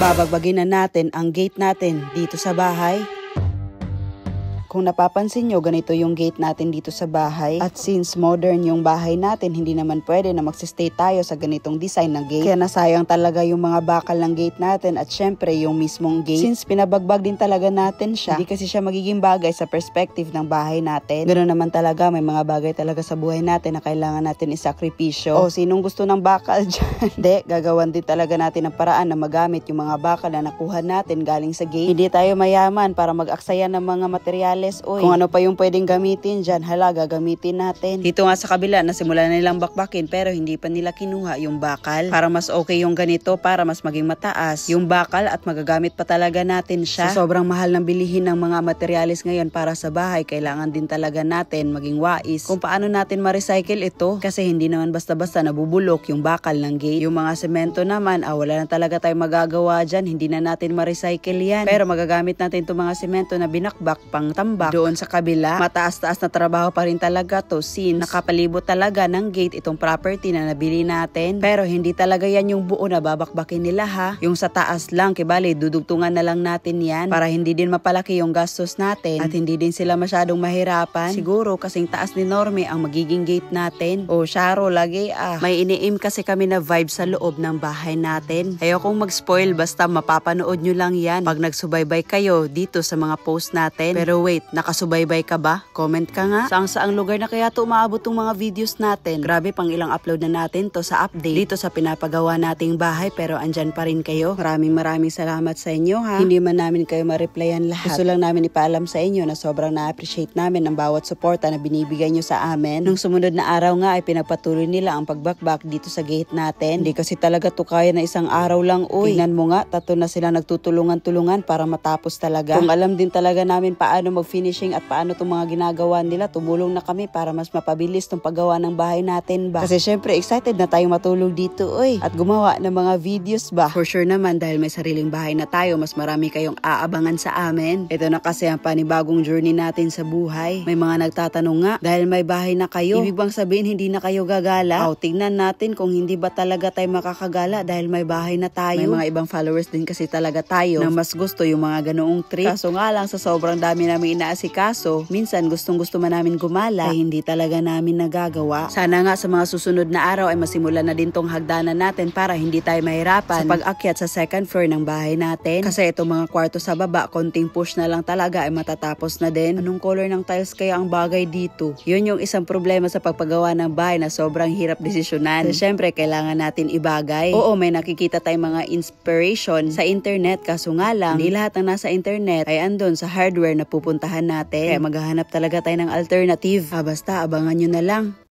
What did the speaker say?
Babagbagin na natin ang gate natin dito sa bahay. Kung napapansin nyo, ganito yung gate natin dito sa bahay. At since modern yung bahay natin, hindi naman pwede na magsistay tayo sa ganitong design ng gate. Kaya nasayang talaga yung mga bakal ng gate natin at syempre yung mismong gate. Since pinabagbag din talaga natin siya, hindi kasi siya magiging bagay sa perspective ng bahay natin. Ganoon naman talaga, may mga bagay talaga sa buhay natin na kailangan natin isakripisyo. O sinong gusto ng bakal dyan? Hindi, gagawan din talaga natin ng paraan na magamit yung mga bakal na nakuha natin galing sa gate. Hindi tayo mayaman para mag-aksaya ng mga materyales. Oy. Kung ano pa yung pwedeng gamitin dyan, halaga gamitin natin. Dito nga sa kabila, nasimula na nilang bakbakin pero hindi pa nila kinuha yung bakal. Para mas okay yung ganito, para mas maging mataas yung bakal at magagamit pa talaga natin siya. Sa sobrang mahal ng bilihin ng mga materyales ngayon para sa bahay, kailangan din talaga natin maging wais kung paano natin ma-recycle ito. Kasi hindi naman basta-basta nabubulok yung bakal ng gate. Yung mga semento naman, wala na talaga tayo magagawa dyan. Hindi na natin ma-recycle yan. Pero magagamit natin itong mga semento na binakbak pang tambak. Doon sa kabila, mataas-taas na trabaho pa rin talaga to since nakapalibot talaga ng gate itong property na nabili natin. Pero hindi talaga yan yung buo na babakbakin nila ha. Yung sa taas lang, kibali, dudugtungan na lang natin yan para hindi din mapalaki yung gastos natin at hindi din sila masyadong mahirapan. Siguro kasing taas ni Norme ang magiging gate natin. O Sharo, lagi may ini-aim kasi kami na vibe sa loob ng bahay natin. Ayokong mag-spoil, basta mapapanood nyo lang yan pag nagsubaybay kayo dito sa mga post natin. Pero wait, nakasubaybay ka ba? Comment ka nga. Saang lugar na kaya to umaabot tong mga videos natin. Grabe, pang ilang upload na natin to sa update dito sa pinapagawa nating bahay pero andyan pa rin kayo. Maraming salamat sa inyo ha. Hindi man namin kayo ma-replyan lahat. Gusto lang namin ipaalam sa inyo na sobrang na-appreciate namin ang bawat suporta na binibigay nyo sa amin. Nung sumunod na araw nga ay pinagpatuloy nila ang pagbakbak dito sa gate natin. Hindi kasi talaga to kaya na isang araw lang. Uy, tingnan mo nga, tatlo na sila nagtutulungan-tulungan para matapos talaga. Kung alam din talaga namin paano mag-finishing at paano itong mga ginagawa nila, tumulong na kami para mas mapabilis itong paggawa ng bahay natin ba. Kasi syempre excited na tayong matulog dito at gumawa ng mga videos ba. For sure naman dahil may sariling bahay na tayo, mas marami kayong aabangan sa amin. Ito na kasi ang panibagong journey natin sa buhay. May mga nagtatanong nga, dahil may bahay na kayo, ibig bang sabihin hindi na kayo gagala? Tignan natin kung hindi ba talaga tayo makakagala dahil may bahay na tayo. May mga ibang followers din kasi talaga tayo na mas gusto yung mga ganoong trip. Kaso nga lang sa sobrang dami namin inaasikaso, minsan gustong-gusto man namin gumala ay hindi talaga namin nagagawa. Sana nga sa mga susunod na araw ay masimulan na din tong hagdanan natin para hindi tayo mahirapan sa pag-akyat sa second floor ng bahay natin. Kasi itong mga kwarto sa baba, konting push na lang talaga ay matatapos na din. Anong color ng tiles kaya ang bagay dito? Yun yung isang problema sa pagpagawa ng bahay na sobrang hirap desisyonan. Kasi syempre kailangan natin ibagay. Oo, may nakikita tayong mga inspiration sa internet, kaso nga lang hindi lahat ng nasa internet ay andon sa hardware na pupuntahan natin. Kaya maghahanap talaga tayo ng alternative. Basta abangan nyo na lang.